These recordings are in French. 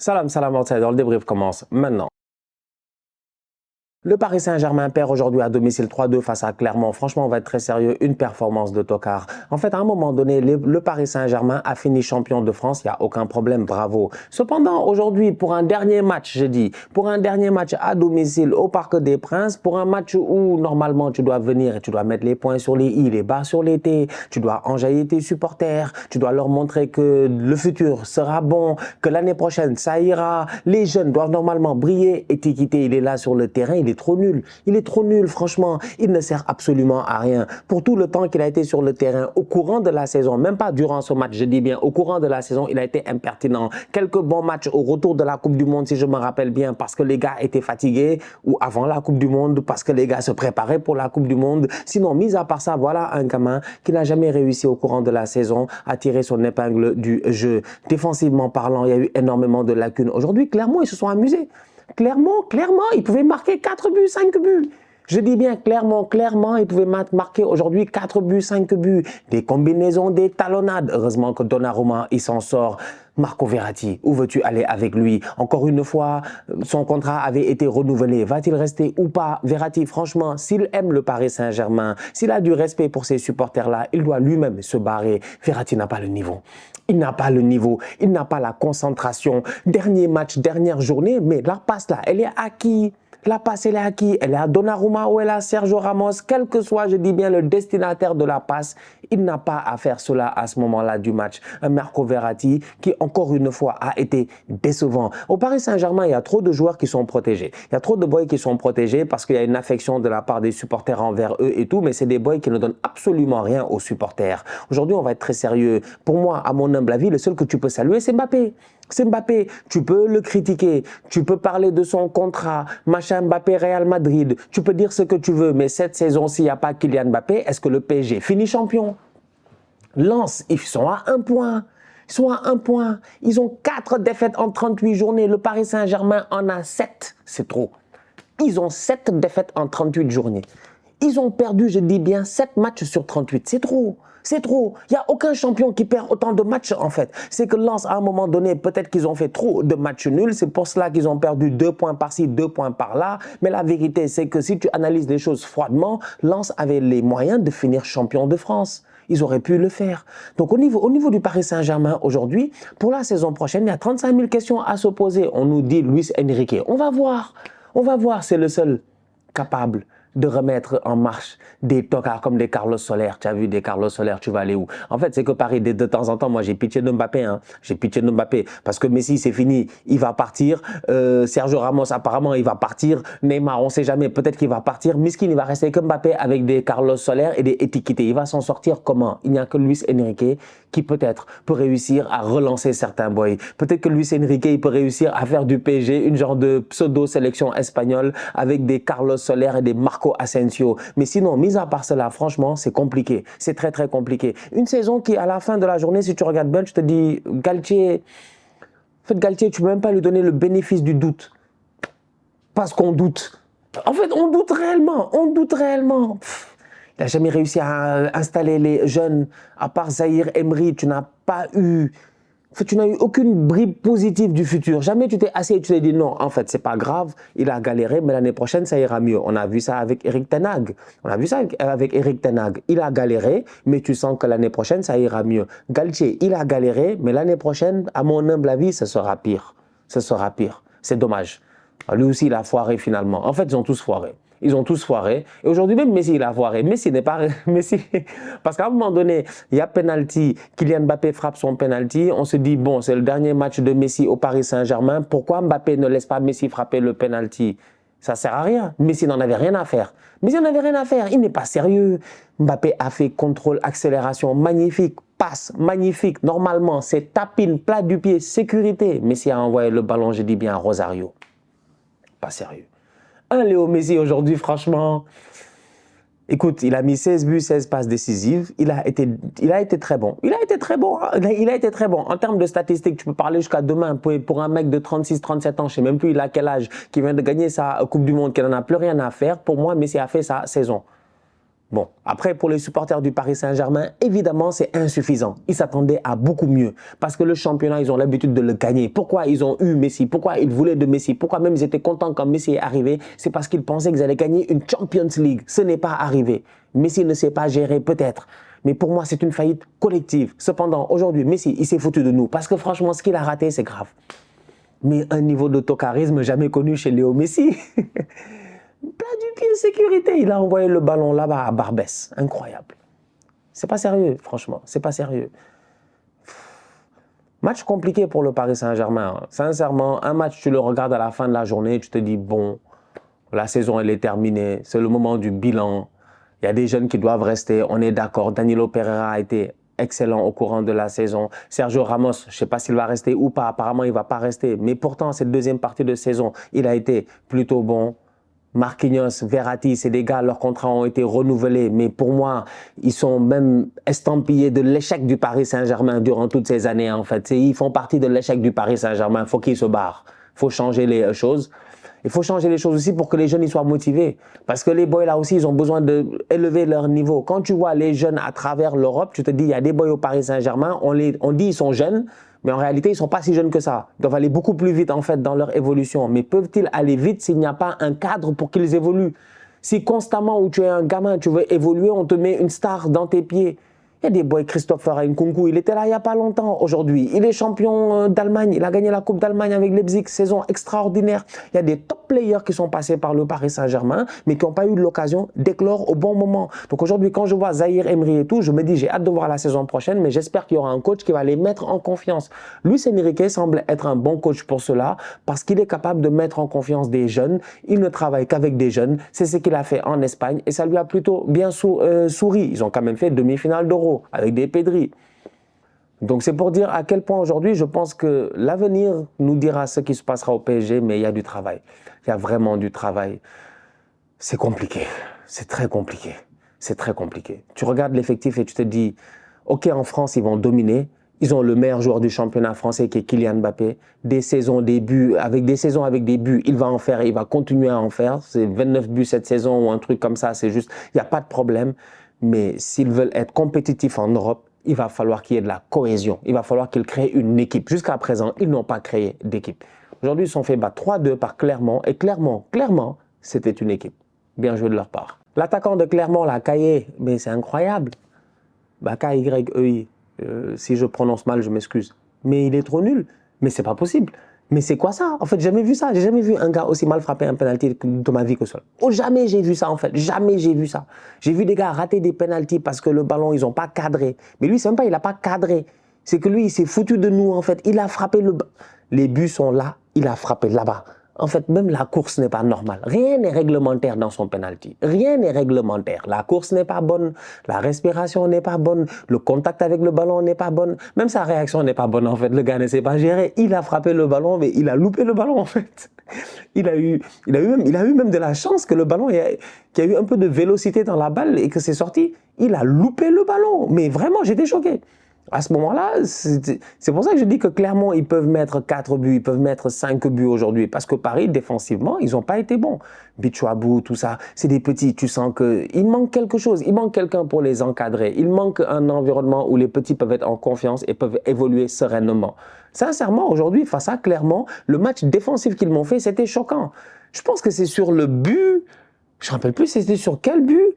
Salam, salam, outsider, le débrief commence maintenant. Le Paris Saint-Germain perd aujourd'hui à domicile 3-2 face à Clermont. Franchement, on va être très sérieux. Une performance de tocard. En fait, à un moment donné, le Paris Saint-Germain a fini champion de France. Il n'y a aucun problème. Bravo. Cependant, aujourd'hui, pour un dernier match, je dis, pour un dernier match à domicile au Parc des Princes, pour un match où normalement tu dois venir et tu dois mettre les points sur les i, les barres sur les t, tu dois enjailler tes supporters, tu dois leur montrer que le futur sera bon, que l'année prochaine ça ira. Les jeunes doivent normalement briller. Et Tikité, il est là sur le terrain. Il est trop nul. Il est trop nul, franchement. Il ne sert absolument à rien. Pour tout le temps qu'il a été sur le terrain, au courant de la saison, même pas durant ce match, je dis bien, au courant de la saison, il a été impertinent. Quelques bons matchs au retour de la Coupe du Monde, si je me rappelle bien, parce que les gars étaient fatigués, ou avant la Coupe du Monde, parce que les gars se préparaient pour la Coupe du Monde. Sinon, mis à part ça, voilà un gamin qui n'a jamais réussi au courant de la saison à tirer son épingle du jeu. Défensivement parlant, il y a eu énormément de lacunes. Aujourd'hui, clairement, ils se sont amusés. Clairement, ils pouvaient marquer 4 buts, 5 buts. Je dis bien clairement, ils pouvaient marquer aujourd'hui 4 buts, 5 buts. Des combinaisons, des talonnades. Heureusement que Donnarumma, il s'en sort. Marco Verratti, où veux-tu aller avec lui? Encore une fois, son contrat avait été renouvelé. Va-t-il rester ou pas? Verratti, franchement, s'il aime le Paris Saint-Germain, s'il a du respect pour ses supporters-là, il doit lui-même se barrer. Verratti n'a pas le niveau. Il n'a pas le niveau, il n'a pas la concentration. Dernier match, dernière journée, mais la passe là, elle est à qui? La passe, elle est à qui? Elle est à Donnarumma ou elle est à Sergio Ramos? Quel que soit, je dis bien, le destinataire de la passe, il n'a pas à faire cela à ce moment-là du match. Un Marco Verratti qui, encore une fois, a été décevant. Au Paris Saint-Germain, il y a trop de joueurs qui sont protégés. Il y a trop de boys qui sont protégés parce qu'il y a une affection de la part des supporters envers eux et tout, mais c'est des boys qui ne donnent absolument rien aux supporters. Aujourd'hui, on va être très sérieux. Pour moi, à mon humble avis, le seul que tu peux saluer, c'est Mbappé. C'est Mbappé, tu peux le critiquer, tu peux parler de son contrat, machin Mbappé Real Madrid, tu peux dire ce que tu veux, mais cette saison, s'il n'y a pas Kylian Mbappé, est-ce que le PSG finit champion? Lens, ils sont à 1 point. Ils sont à 1 point. Ils ont 4 défaites en 38 journées. Le Paris Saint-Germain en a 7. C'est trop. Ils ont 7 défaites en 38 journées. Ils ont perdu, je dis bien, 7 matchs sur 38. C'est trop. C'est trop. Il n'y a aucun champion qui perd autant de matchs, en fait. C'est que Lens, à un moment donné, peut-être qu'ils ont fait trop de matchs nuls. C'est pour cela qu'ils ont perdu 2 points par-ci, 2 points par-là. Mais la vérité, c'est que si tu analyses les choses froidement, Lens avait les moyens de finir champion de France. Ils auraient pu le faire. Donc, au niveau du Paris Saint-Germain, aujourd'hui, pour la saison prochaine, il y a 35 000 questions à se poser. On nous dit Luis Enrique. On va voir. On va voir. C'est le seul capable de remettre en marche des tocards comme des Carlos Soler. Tu as vu des Carlos Soler, tu vas aller où? En fait, c'est que Paris, de temps en temps, moi, j'ai pitié de Mbappé. Hein. J'ai pitié de Mbappé. Parce que Messi, c'est fini. Il va partir. Sergio Ramos, apparemment, il va partir. Neymar, on ne sait jamais. Peut-être qu'il va partir. Miskin, il va rester que Mbappé avec des Carlos Soler et des étiquetés. Il va s'en sortir comment? Il n'y a que Luis Enrique qui peut-être peut réussir à relancer certains boys. Peut-être que Luis Enrique, il peut réussir à faire du PSG une genre de pseudo-sélection espagnole avec des Carlos Soler et des Marco Asensio. Mais sinon, mis à part cela, franchement, c'est compliqué. C'est très, très compliqué. Une saison qui, à la fin de la journée, si tu regardes bien, je te dis, Galtier, en fait, Galtier, tu ne peux même pas lui donner le bénéfice du doute. Parce qu'on doute. En fait, on doute réellement. On doute réellement. Il n'a jamais réussi à installer les jeunes. À part Zahir Emery, tu n'as pas eu... En fait, tu n'as eu aucune bribe positive du futur. Jamais tu t'es assis et tu t'es dit non, en fait, c'est pas grave, il a galéré, mais l'année prochaine, ça ira mieux. On a vu ça avec Eric Ten Hag. On a vu ça avec Eric Ten Hag. Il a galéré, mais tu sens que l'année prochaine, ça ira mieux. Galtier, il a galéré, mais l'année prochaine, à mon humble avis, ce sera pire. Ce sera pire. C'est dommage. Lui aussi, il a foiré finalement. En fait, ils ont tous foiré. Ils ont tous foiré. Et aujourd'hui, même Messi, il a foiré. Messi n'est pas... Messi... Parce qu'à un moment donné, il y a penalty. Kylian Mbappé frappe son penalty. On se dit, bon, c'est le dernier match de Messi au Paris Saint-Germain. Pourquoi Mbappé ne laisse pas Messi frapper le penalty? Ça ne sert à rien. Messi n'en avait rien à faire. Messi n'en avait rien à faire. Il n'est pas sérieux. Mbappé a fait contrôle, accélération, magnifique. Passe, magnifique. Normalement, c'est tapine, plat du pied, sécurité. Messi a envoyé le ballon, je dis bien, à Rosario. Pas sérieux. Un Léo Messi aujourd'hui, franchement, écoute, il a mis 16 buts, 16 passes décisives. Il a été très bon. Il a été très bon. Il a été très bon. En termes de statistiques, tu peux parler jusqu'à demain. Pour un mec de 36, 37 ans, je ne sais même plus il a quel âge, qui vient de gagner sa Coupe du Monde, qui n'en a plus rien à faire. Pour moi, Messi a fait sa saison. Bon, après, pour les supporters du Paris Saint-Germain, évidemment, c'est insuffisant. Ils s'attendaient à beaucoup mieux. Parce que le championnat, ils ont l'habitude de le gagner. Pourquoi ils ont eu Messi? Pourquoi ils voulaient de Messi? Pourquoi même ils étaient contents quand Messi est arrivé? C'est parce qu'ils pensaient qu'ils allaient gagner une Champions League. Ce n'est pas arrivé. Messi ne sait pas gérer, peut-être. Mais pour moi, c'est une faillite collective. Cependant, aujourd'hui, Messi, il s'est foutu de nous. Parce que franchement, ce qu'il a raté, c'est grave. Mais un niveau de tocarisme jamais connu chez Léo Messi. Plat du pied, sécurité. Il a envoyé le ballon là-bas à Barbès. Incroyable. C'est pas sérieux, franchement. C'est pas sérieux. Match compliqué pour le Paris Saint-Germain. Sincèrement, un match, tu le regardes à la fin de la journée, tu te dis, bon, la saison, elle est terminée. C'est le moment du bilan. Il y a des jeunes qui doivent rester. On est d'accord. Danilo Pereira a été excellent au courant de la saison. Sergio Ramos, je ne sais pas s'il va rester ou pas. Apparemment, il ne va pas rester. Mais pourtant, cette deuxième partie de saison, il a été plutôt bon. Marquinhos, Verratti, c'est des gars, leurs contrats ont été renouvelés. Mais pour moi, ils sont même estampillés de l'échec du Paris Saint-Germain durant toutes ces années, en fait. Ils font partie de l'échec du Paris Saint-Germain. Il faut qu'ils se barrent. Il faut changer les choses. Il faut changer les choses aussi pour que les jeunes ils soient motivés. Parce que les boys là aussi, ils ont besoin d'élever leur niveau. Quand tu vois les jeunes à travers l'Europe, tu te dis, il y a des boys au Paris Saint-Germain, on dit ils sont jeunes, mais en réalité, ils ne sont pas si jeunes que ça. Ils doivent aller beaucoup plus vite en fait dans leur évolution. Mais peuvent-ils aller vite s'il n'y a pas un cadre pour qu'ils évoluent? Si constamment où tu es un gamin, tu veux évoluer, on te met une star dans tes pieds. Il y a des boys, Christopher Nkunku, il était là il n'y a pas longtemps aujourd'hui. Il est champion d'Allemagne, il a gagné la Coupe d'Allemagne avec Leipzig, saison extraordinaire. Il y a des top players qui sont passés par le Paris Saint-Germain, mais qui n'ont pas eu l'occasion d'éclore au bon moment. Donc aujourd'hui, quand je vois Zahir Emery et tout, je me dis, j'ai hâte de voir la saison prochaine, mais j'espère qu'il y aura un coach qui va les mettre en confiance. Luis Enrique semble être un bon coach pour cela, parce qu'il est capable de mettre en confiance des jeunes. Il ne travaille qu'avec des jeunes. C'est ce qu'il a fait en Espagne, et ça lui a plutôt bien souri. Ils ont quand même fait demi-finale d'Euro avec des Pedri. Donc c'est pour dire à quel point aujourd'hui je pense que l'avenir nous dira ce qui se passera au PSG, mais il y a du travail. Il y a vraiment du travail. C'est compliqué, c'est très compliqué, c'est très compliqué. Tu regardes l'effectif et tu te dis, ok, en France ils vont dominer, ils ont le meilleur joueur du championnat français qui est Kylian Mbappé, des saisons, des buts, avec des buts, il va en faire et il va continuer à en faire. C'est 29 buts cette saison ou un truc comme ça, c'est juste, il n'y a pas de problème. Mais s'ils veulent être compétitifs en Europe, il va falloir qu'il y ait de la cohésion. Il va falloir qu'ils créent une équipe. Jusqu'à présent, ils n'ont pas créé d'équipe. Aujourd'hui, ils se sont fait battre 3-2 par Clermont. Et Clermont, c'était une équipe. Bien joué de leur part. L'attaquant de Clermont, la Kaye, mais c'est incroyable. K-Y-E-I. Si je prononce mal, je m'excuse. Mais il est trop nul. Mais c'est pas possible. Mais c'est quoi ça? En fait, j'ai jamais vu ça. J'ai jamais vu un gars aussi mal frapper un penalty de ma vie que seul. Oh, jamais j'ai vu ça en fait. Jamais j'ai vu ça. J'ai vu des gars rater des penaltys parce que le ballon, ils ont pas cadré. Mais lui, c'est même pas, il a pas cadré. C'est que lui, il s'est foutu de nous en fait. Il a frappé les buts sont là, il a frappé là-bas. En fait, même la course n'est pas normale. Rien n'est réglementaire dans son penalty. Rien n'est réglementaire. La course n'est pas bonne, la respiration n'est pas bonne, le contact avec le ballon n'est pas bonne. Même sa réaction n'est pas bonne en fait. Le gars ne sait pas gérer. Il a frappé le ballon, mais il a loupé le ballon en fait. Il a eu même de la chance que le ballon, qu'il y a eu un peu de vélocité dans la balle et que c'est sorti. Il a loupé le ballon. Mais vraiment, j'étais choqué. À ce moment-là, c'est pour ça que je dis que clairement, ils peuvent mettre 4 buts, ils peuvent mettre 5 buts aujourd'hui. Parce que Paris, défensivement, ils n'ont pas été bons. Bichouabou, tout ça, c'est des petits, tu sens qu'il manque quelque chose. Il manque quelqu'un pour les encadrer. Il manque un environnement où les petits peuvent être en confiance et peuvent évoluer sereinement. Sincèrement, aujourd'hui, face à Clermont, le match défensif qu'ils m'ont fait, c'était choquant. Je pense que c'est sur le but, je ne me rappelle plus c'était sur quel but,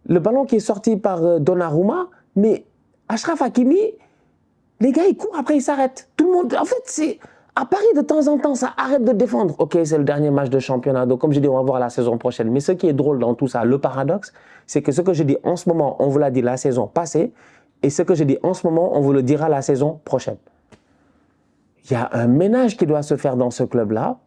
le ballon qui est sorti par Donnarumma, mais Achraf Hakimi, les gars, ils courent, après ils s'arrêtent. Tout le monde, en fait, c'est... À Paris, de temps en temps, ça arrête de défendre. Ok, c'est le dernier match de championnat, donc comme je dis, on va voir la saison prochaine. Mais ce qui est drôle dans tout ça, le paradoxe, c'est que ce que je dis en ce moment, on vous l'a dit la saison passée, et ce que je dis en ce moment, on vous le dira la saison prochaine. Il y a un ménage qui doit se faire dans ce club-là.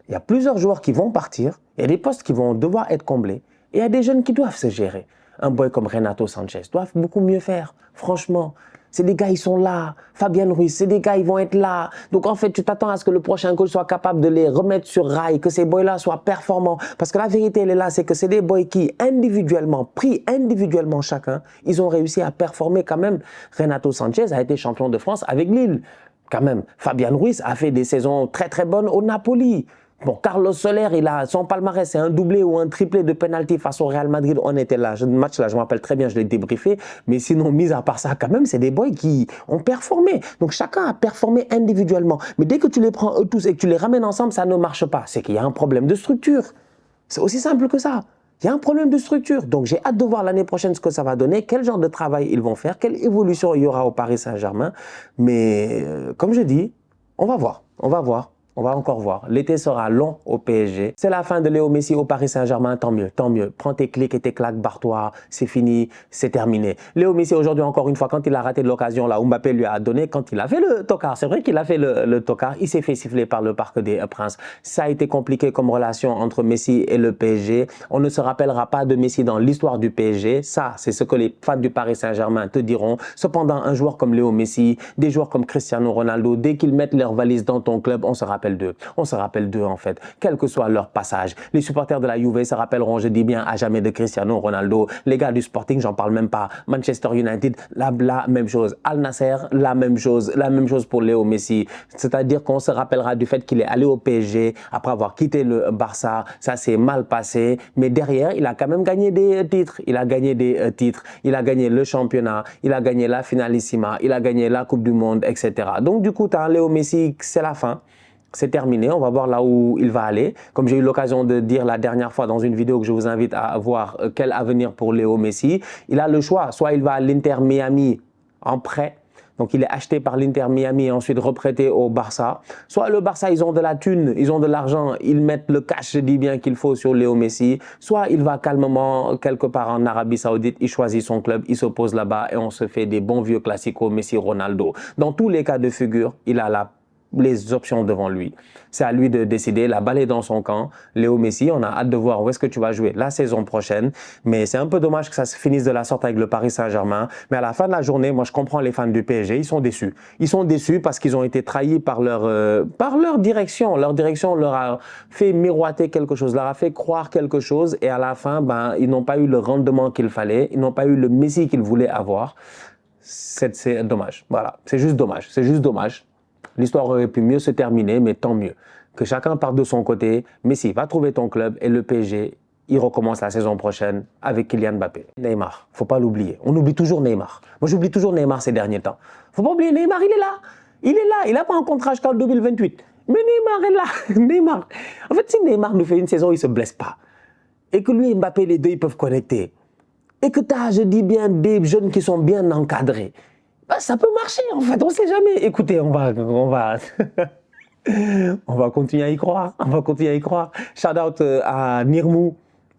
Il y a plusieurs joueurs qui vont partir, il y a des postes qui vont devoir être comblés, et il y a des jeunes qui doivent se gérer. Un boy comme Renato Sanchez doit beaucoup mieux faire, franchement. C'est des gars, ils sont là. Fabien Ruiz, c'est des gars, ils vont être là. Donc en fait, tu t'attends à ce que le prochain coach soit capable de les remettre sur rail, que ces boys-là soient performants. Parce que la vérité, elle est là, c'est que c'est des boys qui, individuellement, pris individuellement chacun, ils ont réussi à performer quand même. Renato Sanchez a été champion de France avec Lille, quand même. Fabien Ruiz a fait des saisons très très bonnes au Napoli. Bon, Carlos Soler, il a son palmarès, c'est un doublé ou un triplé de penalty face au Real Madrid. On était là, ce match-là, je me rappelle très bien, je l'ai débriefé. Mais sinon, mis à part ça, quand même, c'est des boys qui ont performé. Donc, chacun a performé individuellement. Mais dès que tu les prends eux tous et que tu les ramènes ensemble, ça ne marche pas. C'est qu'il y a un problème de structure. C'est aussi simple que ça. Il y a un problème de structure. Donc, j'ai hâte de voir l'année prochaine ce que ça va donner, quel genre de travail ils vont faire, quelle évolution il y aura au Paris Saint-Germain. Mais, comme je dis, on va voir. On va voir. On va encore voir. L'été sera long au PSG. C'est la fin de Léo Messi au Paris Saint-Germain. Tant mieux, tant mieux. Prends tes clics et tes claques, barre-toi. C'est fini, c'est terminé. Léo Messi, aujourd'hui, encore une fois, quand il a raté de l'occasion, là, Mbappé lui a donné, quand il a fait le tocard, c'est vrai qu'il a fait le tocard, il s'est fait siffler par le Parc des Princes. Ça a été compliqué comme relation entre Messi et le PSG. On ne se rappellera pas de Messi dans l'histoire du PSG. Ça, c'est ce que les fans du Paris Saint-Germain te diront. Cependant, un joueur comme Léo Messi, des joueurs comme Cristiano Ronaldo, dès qu'ils mettent leurs valises dans ton club, on se rappelle d'eux. On se rappelle d'eux en fait, quel que soit leur passage. Les supporters de la Juve se rappelleront, je dis bien, à jamais de Cristiano Ronaldo. Les gars du Sporting, j'en parle même pas. Manchester United, la même chose. Al Nasser, la même chose pour Léo Messi. C'est-à-dire qu'on se rappellera du fait qu'il est allé au PSG après avoir quitté le Barça. Ça s'est mal passé, mais derrière, il a quand même gagné des titres. Il a gagné des titres. Il a gagné le championnat. Il a gagné la finalissima. Il a gagné la Coupe du Monde, etc. Donc du coup, Léo Messi, c'est la fin. C'est terminé, on va voir là où il va aller. Comme j'ai eu l'occasion de dire la dernière fois dans une vidéo que je vous invite à voir, quel avenir pour Léo Messi. Il a le choix, soit il va à l'Inter Miami en prêt, donc il est acheté par l'Inter Miami et ensuite reprêté au Barça. Soit le Barça, ils ont de la thune, ils ont de l'argent, ils mettent le cash, je dis bien qu'il faut sur Léo Messi. Soit il va calmement quelque part en Arabie Saoudite, il choisit son club, il s'oppose là-bas et on se fait des bons vieux classicos Messi-Ronaldo. Dans tous les cas de figure, il a les options devant lui. C'est à lui de décider, la balle est dans son camp. Léo Messi, on a hâte de voir où est-ce que tu vas jouer la saison prochaine. Mais c'est un peu dommage que ça se finisse de la sorte avec le Paris Saint-Germain. Mais à la fin de la journée, moi je comprends les fans du PSG, ils sont déçus. Ils sont déçus parce qu'ils ont été trahis par leur direction. Leur direction leur a fait miroiter quelque chose, leur a fait croire quelque chose. Et à la fin, ils n'ont pas eu le rendement qu'il fallait. Ils n'ont pas eu le Messi qu'ils voulaient avoir. C'est dommage. Voilà, c'est juste dommage. C'est juste dommage. L'histoire aurait pu mieux se terminer, mais tant mieux. Que chacun parte de son côté. Messi va trouver ton club et le PSG, il recommence la saison prochaine avec Kylian Mbappé. Neymar, faut pas l'oublier. On oublie toujours Neymar. Moi, j'oublie toujours Neymar ces derniers temps. Faut pas oublier Neymar, il est là. Il est là. Il n'a pas un contrat jusqu'en 2028. Mais Neymar est là. Neymar. En fait, si Neymar nous fait une saison, il ne se blesse pas. Et que lui et Mbappé, les deux, ils peuvent connecter. Et que tu as, je dis bien, des jeunes qui sont bien encadrés. Ça peut marcher, en fait, on ne sait jamais. Écoutez, on va continuer à y croire. On va continuer à y croire. Shout out à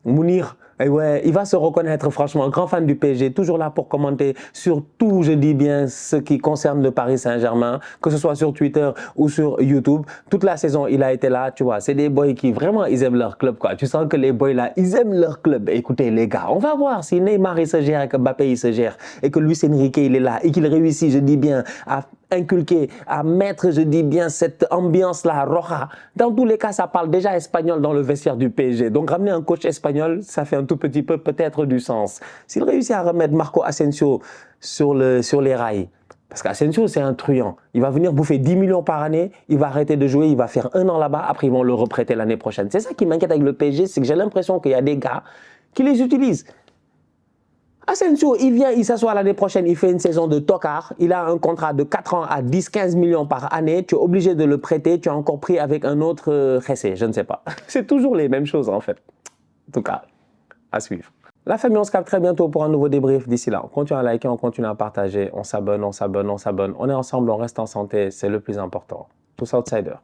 Mounir. Et ouais, il va se reconnaître, franchement, grand fan du PSG, toujours là pour commenter sur tout, je dis bien, ce qui concerne le Paris Saint-Germain, que ce soit sur Twitter ou sur YouTube. Toute la saison, il a été là, tu vois. C'est des boys qui, vraiment, ils aiment leur club, quoi. Tu sens que les boys, là, ils aiment leur club. Écoutez, les gars, on va voir si Neymar, il se gère et que Mbappé, il se gère et que Luis Enrique, il est là et qu'il réussit, je dis bien, à inculquer, à mettre, je dis bien, cette ambiance-là, roja. Dans tous les cas, ça parle déjà espagnol dans le vestiaire du PSG. Donc, ramener un coach espagnol, ça fait un tout petit peu peut-être du sens. S'il réussit à remettre Marco Asensio sur les rails, parce qu'Asensio, c'est un truand. Il va venir bouffer 10 millions par année, il va arrêter de jouer, il va faire 1 an là-bas, après ils vont le reprêter l'année prochaine. C'est ça qui m'inquiète avec le PSG, c'est que j'ai l'impression qu'il y a des gars qui les utilisent. Asensio, il vient, il s'assoit l'année prochaine, il fait une saison de tocard, il a un contrat de 4 ans à 10-15 millions par année, tu es obligé de le prêter, tu as encore pris avec un autre Jessé, je ne sais pas. C'est toujours les mêmes choses en fait. En tout cas, à suivre. La famille, on se capte très bientôt pour un nouveau débrief. D'ici là, on continue à liker, on continue à partager, on s'abonne, on s'abonne, on s'abonne. On est ensemble, on reste en santé, c'est le plus important. Tous outsiders.